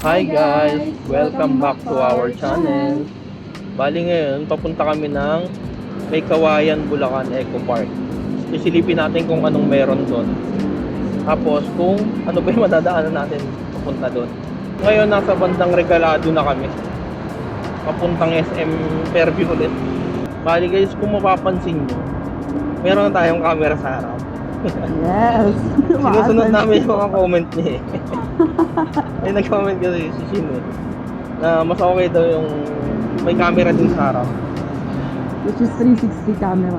Hi guys! Welcome back to our channel. Bali ngayon, papunta kami ng May Kawayan, Bulacan Eco Park. Isilipin natin kung anong meron doon. Tapos kung ano ba yung madadaanan natin papunta doon. Ngayon nasa bandang Regalado na kami. Papuntang SM Fairview ulit. Bali guys, kung mapapansin nyo, meron na tayong camera sa harap. Yes. Sinusunod namin yung mga comment niya eh. May nag-comment kasi si Shin eh, na mas okay daw yung may camera din sa harap. Which is 360 camera.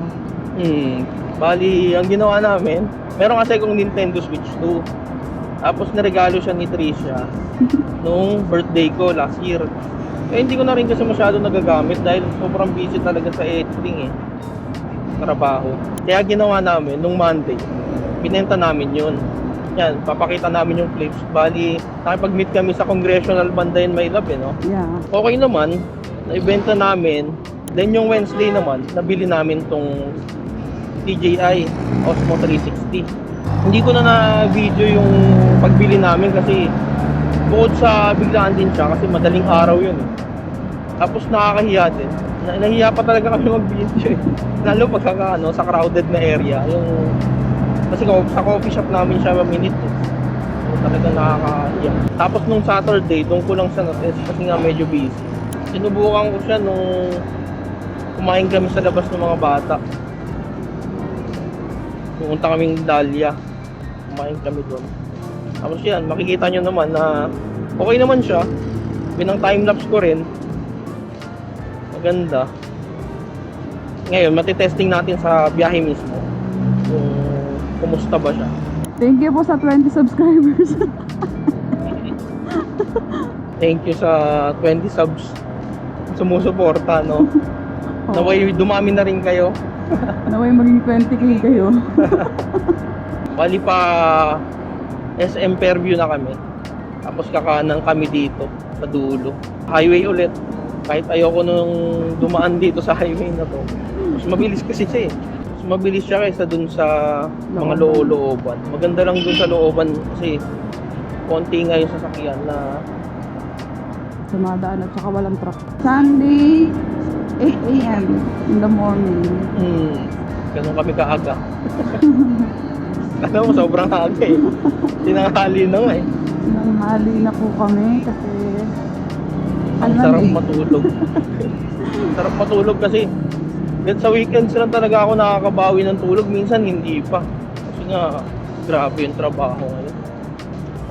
Bali, ang ginawa namin, meron kasi akong Nintendo Switch 2. Tapos niregalo siya ni Tricia nung birthday ko last year. Eh hindi ko na rin kasi masyado nagagamit dahil sobrang busy talaga sa editing eh. Trabaho. Kaya ginawa namin nung Monday, binenta namin yun. Yan, papakita namin yung clips. Bali, nakipag-meet kami sa Congressional Banda in Maylab eh, no? Yeah. Okay naman, naibenta namin. Then yung Wednesday naman, nabili namin tong DJI Osmo 360. Hindi ko na na-video yung pagbili namin kasi bukod sa biglaan din siya kasi madaling araw yun eh. Tapos nakakahiya din. Nahiya pa talaga kami mag-video eh. Lalo pagka sa crowded na area. Kasi sa coffee shop namin siya minute eh. So, talagang nakakahiya. Tapos nung Saturday, doon ko lang sa notice kasi nga medyo busy. Sinubukan ko siya nung kumain kami sa labas ng mga bata. Pumunta kaming Dahlia. Kumain kami doon. Tapos yan, makikita nyo naman na okay naman siya. Binang time-lapse ko rin. Maganda. Ngayon, matitesting natin sa biyahe mismo. Kung kumusta ba siya. Thank you po sa 20 subscribers. Thank you sa 20 subs. Sumusuporta, no? Naway dumami na rin kayo. Naway maging 20k kayo. Bali pa SM Fairview na kami. Tapos kakanan kami dito sa dulo. Highway ulit. Kahit ayoko nung dumaan dito sa highway na to. Mas mabilis kasi siya eh. Mas mabilis siya kaysa dun sa mga looban. Maganda lang dun sa looban kasi konti nga yung sasakyan na Sumadaan at saka walang truck. Sunday, 8 a.m. in the morning. ganun kami kaaga. Alam mo, sobrang aga eh. Tinanghali na nga eh. Nanghali na po kami kasi Ang sarap matulog. Sarap matulog kasi sa weekends lang talaga ako nakakabawi ng tulog. Minsan hindi pa. Kasi nga, grabe yung trabaho ngayon.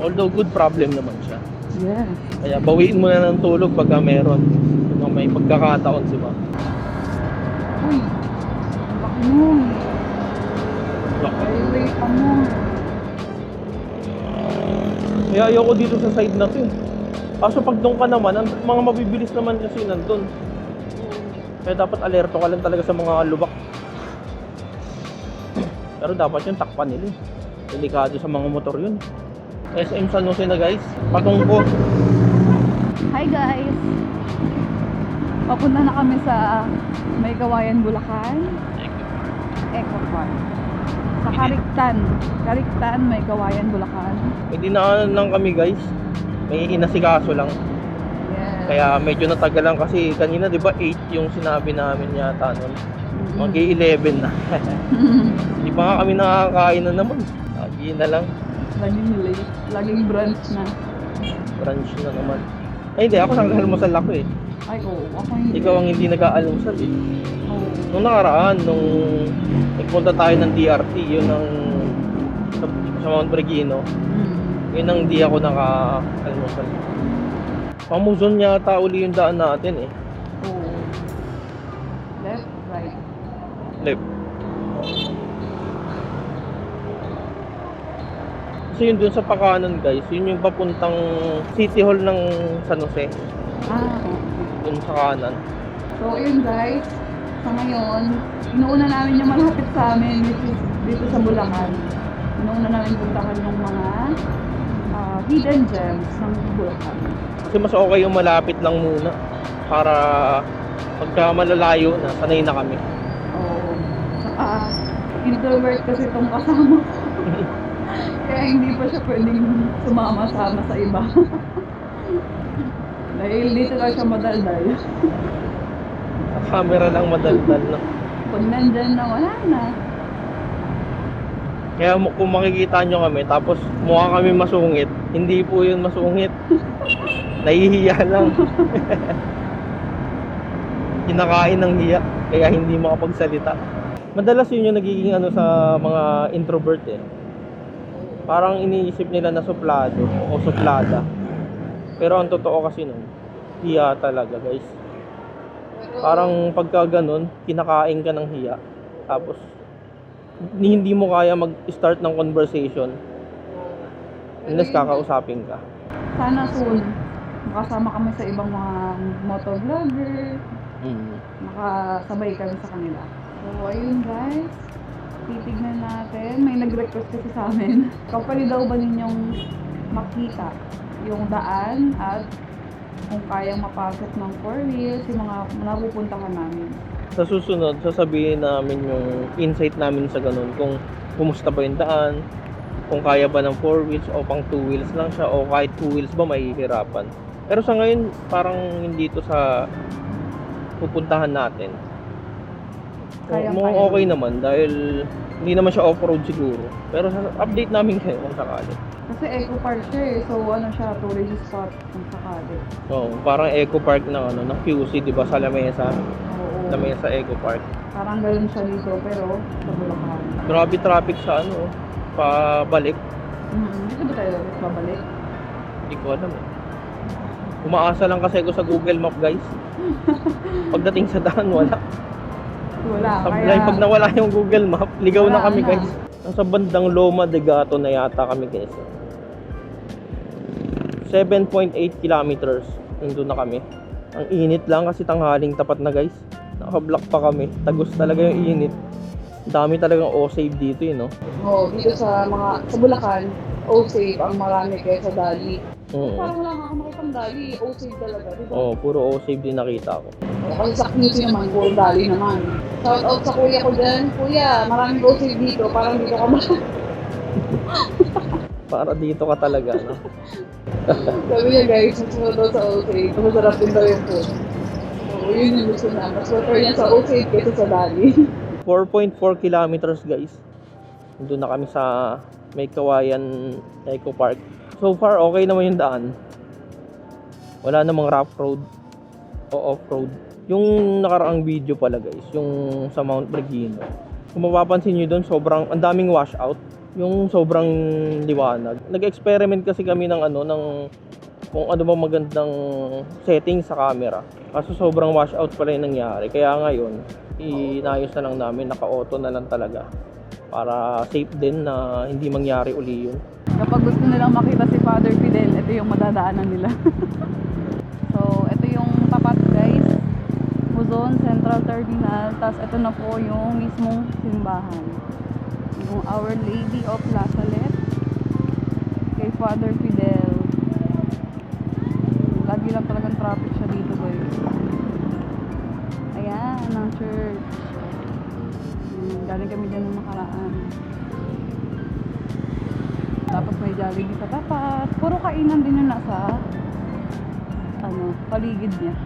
Although good problem naman siya. yes. Kaya bawiin mo na ng tulog pagka meron. Yung may pagkakataon, di ba? Uy, laki mo. Laki. Highway pa mo. Kaya ayoko dito sa side na to eh. Kaso pag doon ka naman, ang mga mabibilis naman kasi nandun. Kaya dapat alerto ka lang talaga sa mga lubak. Pero dapat yung takpan nila eh. Delikado sa mga motor yun. SM San Jose na guys. Patungko. Hi guys! Papunta na kami sa May Kawayan, Bulacan Eco Park. Sa Kariktan, May Kawayan, Bulacan. May dinaanan lang kami guys. May inasikaso lang. Yes. Kaya medyo natagalan kasi kanina 'di ba 8 yung sinabi namin yata noon. Mag-11 na. Hindi pa nga kami nakakain na naman. Lagi na lang. Laging late. Laging brunch na. Brunch na naman. Ay hindi, ako nag-almusal ako eh. Ay, oo. Ako hindi. Ikaw ang hindi nag-aalmusal eh. Oo. Nung nakaraan, nung nagpunta tayo ng DRT, yun ang sa Mount Regino. Yun ang di ako naka-almusal. Pamuzon yata uli yung daan natin eh. Oo. Left, right. Left. Kasi yun dun sa pakanan guys, yun yung papuntang City Hall ng San Jose. Okay. Dun sa kanan. So, yun guys. Sa ngayon, inuuna namin yung malapit sa amin dito sa Bulacan. Inuuna namin puntahan yung mga hidden gems ng Bulacan. Kasi mas okay yung malapit lang muna. Para pagka malalayo na, sanay na kami. Oo. Saka, introvert kasi itong kasama ko. Kaya hindi pa siya pwedeng sumama-sama sa iba. Dahil dito lang siya madaldal. Sa camera lang madaldal na. Pag nandyan na, wala na. Kaya kung makikita nyo kami, tapos mukha kami masungit, hindi po yun masungit. Nahihiya lang. Kinakain ng hiya, kaya hindi makapagsalita. Madalas yun yung nagiging ano sa mga introvert eh. Parang iniisip nila na suplado o suplada. Pero ang totoo kasi nun, hiya talaga guys. Parang pagka ganun, kinakain ka ng hiya. Tapos, hindi mo kaya mag-start ng conversation unless kakausapin ka. Sana soon, makasama kami sa ibang mga motovlogger. Makasabay kami sa kanila. So, ayun guys. Titignan natin. May nag-request kasi sa amin. Kapali daw ba ninyong makita yung daan at kung kayang mapasok ng 4 wheels, yung mga napupuntahan namin. Sa susunod, sasabihin namin yung insight namin sa ganun. Kung kumusta ba yung daan, kung kaya ba ng 4 wheels o pang 2 wheels lang siya o kahit 2 wheels ba mahihirapan. Pero sa ngayon, parang hindi to sa pupuntahan natin. Mukhang okay naman dahil hindi naman siya off-road siguro. Pero update namin kayo kung sakali. Kasi eco park siya eh. So ano siya, tourist spot kung sakali. Oo, parang eco park ng ano, ng QC, 'di ba, sa Lamesa. Oo. Lamesa Eco Park. Parang ganoon siya dito pero sa Bulacan. Grabe traffic sa ano, pabalik. Dito ba tayo babalik? Hindi ko alam eh. Umaasa lang kasi ako sa Google Map, guys. Pagdating sa daan, wala. Wala. Sablay, pag nawala yung Google Map, ligaw na Wala kami, na. guys. Nasa bandang Loma de Gato na yata kami, guys. 7.8 kilometers. Nandun na kami. Ang init lang kasi tanghaling tapat na, guys. Naka-block pa kami. Tagos talaga yung init. Dami talagang O-save dito, no? Oo, dito sa Bulacan, O-save ang marami kaysa Dali. Oo. Parang wala nga akong makitang Dali, O-save talaga, diba? Oo, puro O-save din nakita ko. Kasi sa community naman, puro Dali naman. Shout out sa kuya ko dyan. Kuya, maraming O-save dito, parang dito ka ba? Para dito ka talaga, no? Sabi niya guys, susunod daw sa O-save. Masarap din daw yung food. So, yun yung gusto na. Mas prefer niya sa O-save kaysa sa Dali. 4.4 kilometers, guys. Doon na kami sa May Kawayan Eco Park. So far, okay naman yung daan. Wala namang rough road o off-road. Yung nakaraang video pala, guys, yung sa Mount Bergino. Kung mapapansin nyo doon, sobrang, ang daming washout. Yung sobrang liwanag. Nag-experiment kasi kami ng ano, ng kung ano ba magandang setting sa camera. Kaso sobrang washout pala yung nangyari. Kaya ngayon, inayos na lang namin, naka-auto na lang talaga. Para safe din na hindi mangyari uli yun. Kapag gusto nilang makita si Father Fidel, ito yung madadaanan nila. So, ito yung tapat guys. Luzon Central Terminal. Tapos ito na po yung mismong simbahan. Yung Our Lady of La Salette. Kay Father Fidel. Lagi lang talagang traffic siya dito guys. Ayan, ang church. Galing kami dyan ng nakaraan. Tapos may Jollibee sa tapat. Puro kainan din yung nasa paligid niya.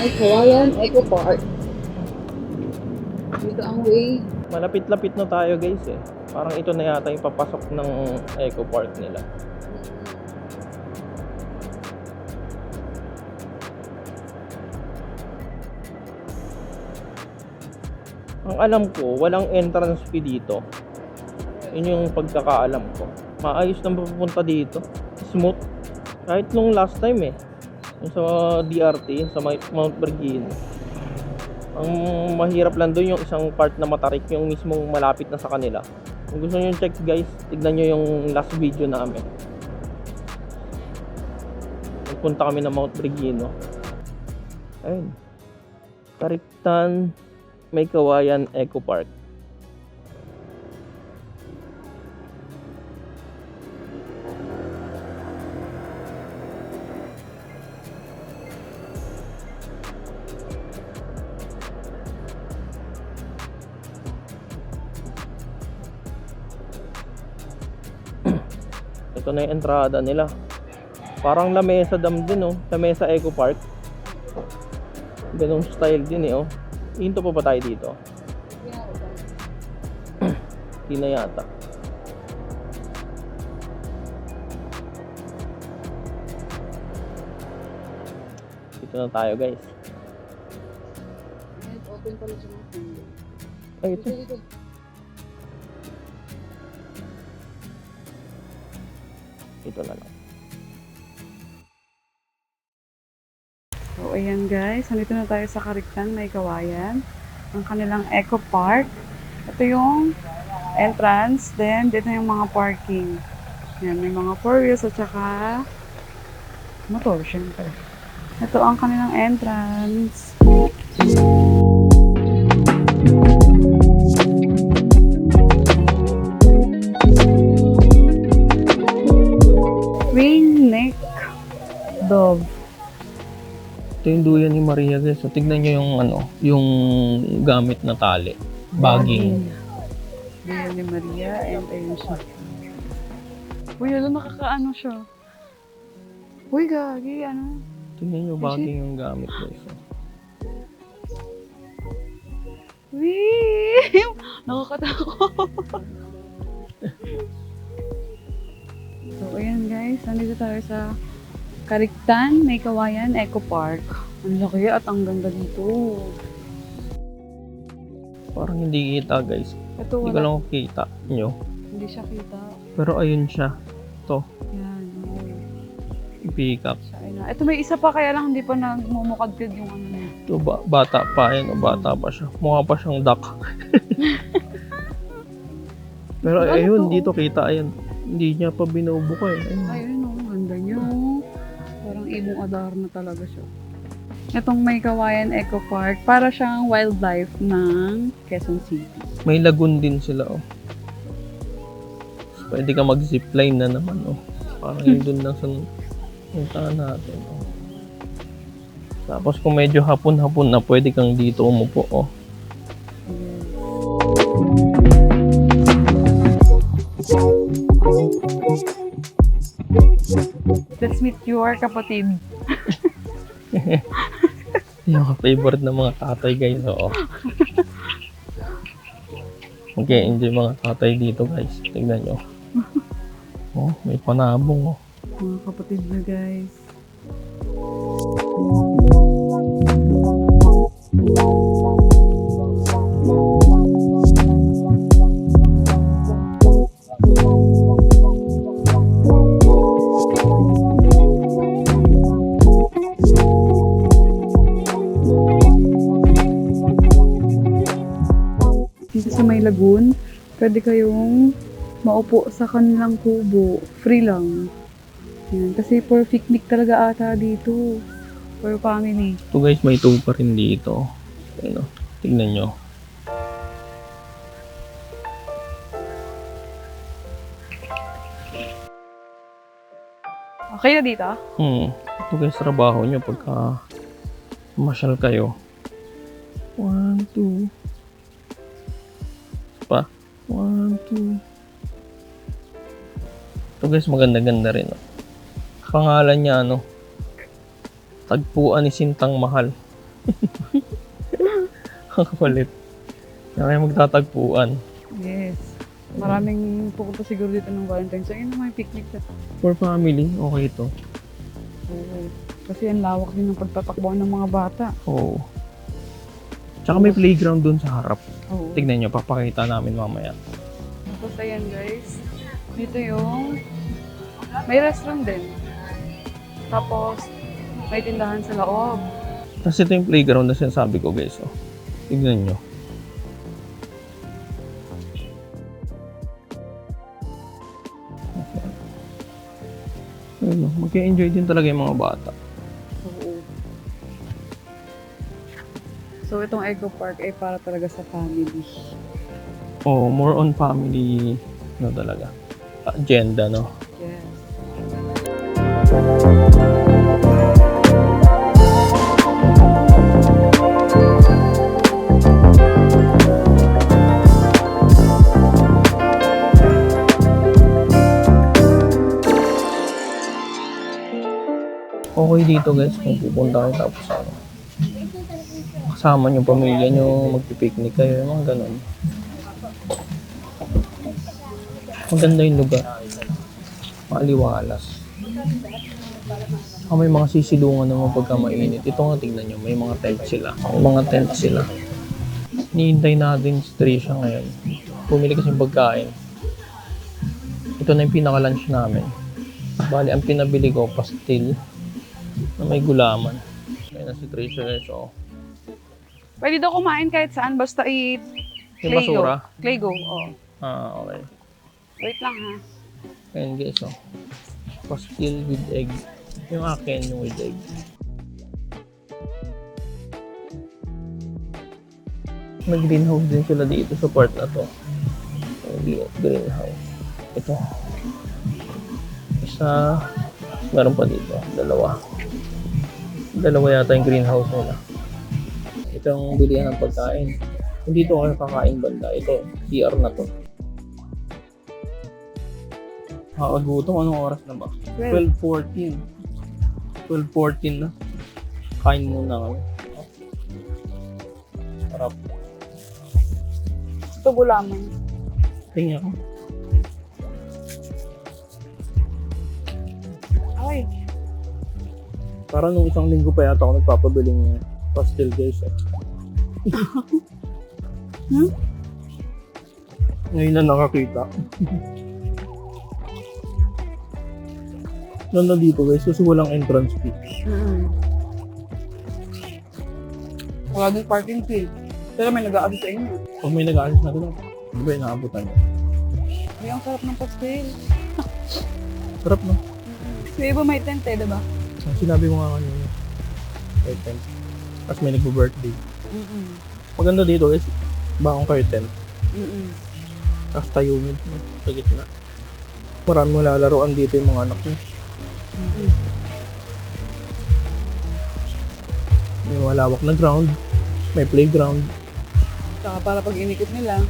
May Kawayan Eco Park. Dito ang way. Malapit-lapit na tayo guys eh. Parang ito na yata yung papasok ng Eco Park nila. Ang alam ko, walang entrance fee dito. Yun yung pagkakaalam ko. Maayos na mapupunta dito. Smooth. Kahit nung last time eh. Yung sa DRT, sa Mount Bergino. Ang mahirap lang doon yung isang part na matarik, yung mismong malapit na sa kanila. Kung gusto nyo yung check guys, tignan nyo yung last video namin. Nagpunta kami ng Mount Brigino. Ayun. Kariktan, May Kawayan Eco Park. Ito na yung entrada nila. Parang Lamesa Dam din, oh. Lamesa Eco Park. Ganong style din eh, oh. Hinto pa ba tayo dito? Hindi na yata. Dito na tayo guys. Open pala siya. Ay, ito. Ito na lang. So, ayan guys. Nandito na tayo sa Kariktan, May Kawayan. Ang kanilang Eco Park. Ito yung entrance. Then, dito yung mga parking. Yan, may mga 4 wheels at saka motor, syempre. Ito ang kanilang entrance. Ringneck dove. Ito yung duyan ni Maria guys. So, tignan nyo yung ano, yung gamit na tali. Bagging. Duyan ni Maria and ayun siya. Uy, alam, nakakaano siya. Uy, gagi, ano? Tignan nyo bagging yung gamit guys. Uy! Nakakatakot. So, ayan guys. Nandito tayo sa Kariktan, May Kawayan, Eco Park. Ang laki at ang ganda dito. Parang hindi kita guys. Ito Hindi ko wala. lang kita nyo. Hindi siya kita. Pero ayun siya. Ito. Yan. I-pick up. Ayun na. Ito may isa pa kaya lang hindi pa nagmumukadkad yung ano niya. Ito bata pa. Ayun, bata pa siya. Mukha pa siyang duck. Pero Ano ayun, to? dito kita. Ayun. Hindi niya pa binubuka eh. Ayun. Ayun o, ganda niya o. Parang ibong adar na talaga siya. Itong May Kawayan Eco Park, para siyang wildlife ng Quezon City. May lagoon din sila oh. Pwede ka mag-zipline na naman oh. Parang yun dun lang sa puntahan natin oh. Tapos kung medyo hapon-hapon na, pwede kang dito umupo oh. Let's meet your kapatid. Yung favorite ng mga tatay guys oh. Okay, enjoy mga tatay dito guys. Tingnan nyo. Oh, may panabong oh. Mga kapatid na guys. Dito sa may lagoon, pwede kayong maupo sa kanilang kubo. Free lang. Yan. Kasi for picnic talaga ata dito. For family. Ito guys, may tube pa rin dito. Ayun oh. Tingnan nyo. Okay na dito? Ito guys, trabaho nyo pagka masyal kayo. 1, 2. Pa. 1, 2. Ito guys, maganda-ganda rin. Oh. Pangalan niya ano, Tagpuan ni Sintang Mahal. Ang kapalit. Kaya kayo magtatagpuan. Yes. Maraming pupunta siguro dito ng Valentine's. So, yun na may picnic na. For family, okay ito. Oo. Kasi ang lawak din ng pagtatakbuhan ng mga bata. Oo. Tsaka may playground dun sa harap. Oo. Tignan nyo, papakita namin mamaya. Tapos ayan guys. Dito yung may restaurant din. Tapos may tindahan sa loob. Tapos ito yung playground na sinasabi ko guys. Oh. Tignan nyo. Ayun, mag-enjoy din talaga yung mga bata. Oo. So, itong Eco Park ay para talaga sa family. Oh, more on family, no talaga. Agenda, no? Yes. Okay dito guys, kung pupunta kayo tapos kasama nyo pamilya nyo, magpipiknik kayo, yung mga ganun. Maganda yung lugar. Maliwalas. May mga sisilungan naman pagka mainit. Ito nga, tingnan nyo, may mga tent sila. May mga tent sila. Hinihintay natin si Trisha ngayon. Pumili kasi yung pagkain. Ito na yung pinaka-lunch namin. Bali, ang pinabili ko, pastil na may gulaman. Ayun na si Trisha guys, oh. Pwede daw kumain kahit saan, basta Yung Claygo. basura? Claygo, oo. Okay. Wait lang ha. Ayun guys, oh. Pastil with egg. Yung akin, yung with egg. May greenhouse din sila dito sa part na to. Greenhouse. Ito. Isa. Meron pa dito. Dalawa. Dalawa yata yung greenhouse nila. Ito yung bilihan ng pagkain. Hindi to kayo kakain banda. Ito, CR na to. Gutom, anong oras na ba? 12:14. 12:14 na. Kain muna kami. Sarap. Ito gulaman. Tingnan ko. Ay, Parang nung isang linggo pa yata ako nagpapabiling pastel guys. Ngayon na nakakita. Nandun dito guys, kasi walang entrance fee. wala din parking fee. Pero may nag-aabi sa inyo. Pag may nag-aalis na doon, di ba inaabutan niya? Ay, ang sarap ng pastel. Sarap no? Sa iba may tent eh, diba? Ang sinabi mo nga kanina. May tent. Tapos may nagpo-birthday. Maganda dito guys, baong kayo tent. Tapos tayo nyo sa gitna. Marami mo lalaroan dito yung mga anak nyo. May malawak na ground. May playground. Saka para pag inikot nila,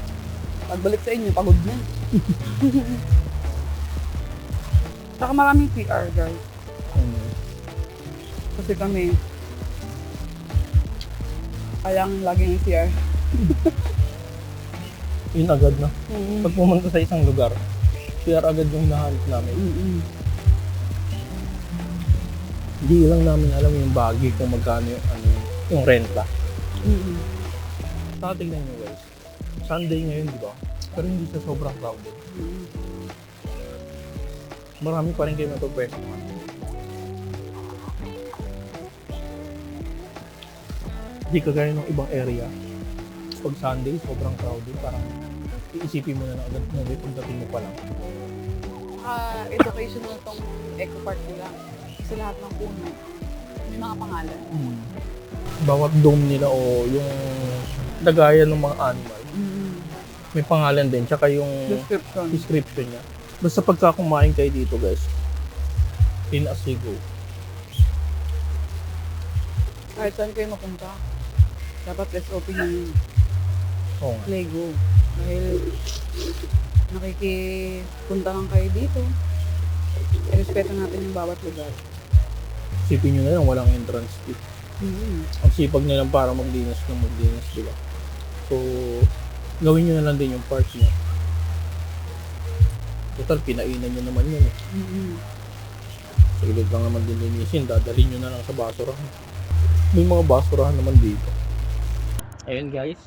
pagbalik sa inyo, pagod na. Saka maraming PR, guys. Kasi kami, kayang lagi ng CR. Yun agad na. Pag pumunta sa isang lugar, share agad yung hinahanap namin. Hindi lang namin alam yung bagay kung magkano yung, yung renta. Saka tignan nyo guys. Sunday ngayon, di ba? Pero hindi siya sobrang crowded. Marami pa rin kayo mapapwesto. Hindi kagaya ng ibang area. Pag Sunday, sobrang crowded. Parang iisipin mo na agad na pagdating mo pa lang. Educational tong Eco Park nila. Kasi lahat ng puno, may mga pangalan. Bawat dome nila o yung lagayan ng mga animal, may pangalan din. Tsaka yung description niya. Basta pagka kumain kayo dito guys, in as you go. Kahit saan kayo mapunta, dapat SOP nyo yun. Oo nga. Lego. Dahil nakikipunta lang kayo dito. I-respeto natin yung bawat lugar. Isipin nyo na lang, walang entrance fee. Ang sipag nilang para maglinis ng maglinis, di ba? So, gawin nyo na lang din yung part nyo. Total, pinainan nyo naman yun eh. Sa ilog lang naman din linisin, dadalhin nyo na lang sa basurahan. May mga basurahan naman dito. Ayun guys,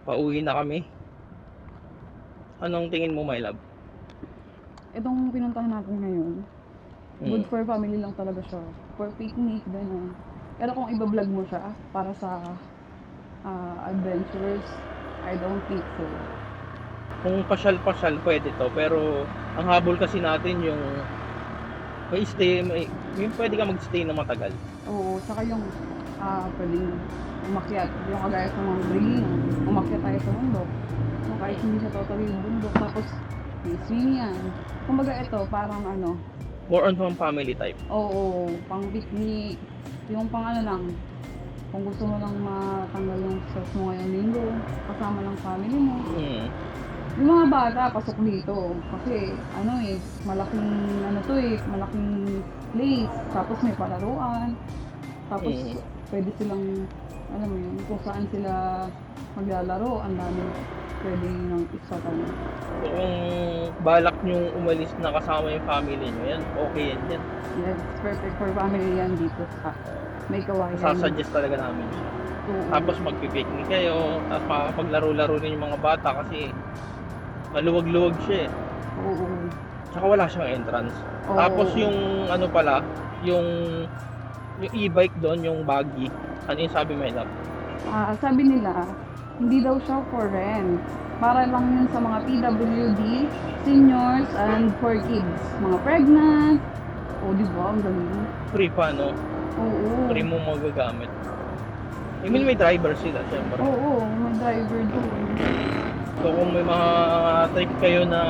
pauwi na kami. Anong tingin mo, my love? Itong pinuntahan natin ngayon, good for family lang talaga siya. For picnic, gano'n. Pero kung iba-vlog mo siya, para sa adventurous? I don't think so. Kung pasyal-pasyal, pwede to. Pero, ang habol kasi natin yung yung pwede ka mag-stay na matagal. Oo, saka yung pwedeng umakyat. Yung kagaya sa mga bringing, umakyat tayo sa bundok. So, kahit hindi siya totally yung bundok, tapos may swing yan. Kumbaga ito, parang ano, More on pang family type. oo, pang picnic, yung pang ano lang, kung gusto mo lang matanggal yung stress mo ngayong linggo, kasama ng family mo. Hmm. Yung mga bata, pasok dito. Kasi, ano malaking, malaking place. Tapos may palaruan. Tapos, pwede silang, alam mo yun, kung saan sila maglalaro, ang dami pwede nang isatan. So, kung balak nyong umalis na kasama yung family nyo, yan, okay yan. Yes, perfect for family yan dito sa may kawayan. Sasuggest talaga namin siya. Oo. Tapos magpipiknik kayo, tapos makakapaglaro-laro rin yung mga bata kasi maluwag-luwag siya eh. Oo. Tsaka wala siyang entrance. Oo. Tapos yung ano pala, yung e-bike doon, yung buggy. Ano yung sabi mo yun? Sabi nila, hindi daw siya for rent. Para lang yun sa mga PWD, seniors, and for kids. Mga pregnant. O, di ba? Ang galing. Free pa, no? Oo. Free mo magagamit. I mean, may driver sila, syempre. Oo, may driver doon. So, kung may mga trip kayo na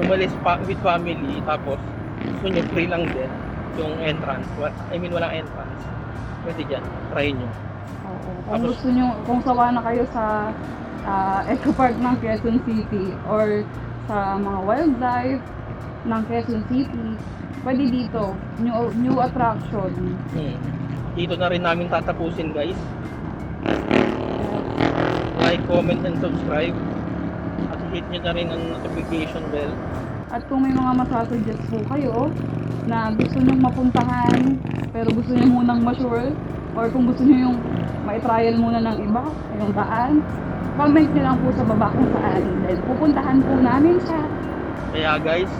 umalis with family, tapos gusto nyo free lang din yung entrance. Walang entrance. Pwede dyan, try nyo. Oo. Kung Tapos- gusto nyo, kung sawa na kayo sa Eco Park ng Quezon City or sa mga wildlife ng Quezon City, pwede dito. New attraction. Dito na rin namin tatapusin, guys. Like, comment, and subscribe. At hit nyo na rin ang notification bell. At kung may mga masasuggest po kayo na gusto nyong mapuntahan pero gusto nyo munang ma-sure or kung gusto nyo yung ma-trial muna ng iba, yung daan, comment nyo lang po sa baba kung saan. Dahil pupuntahan po namin siya. Kaya guys,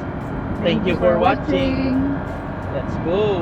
thank you for watching. Let's go!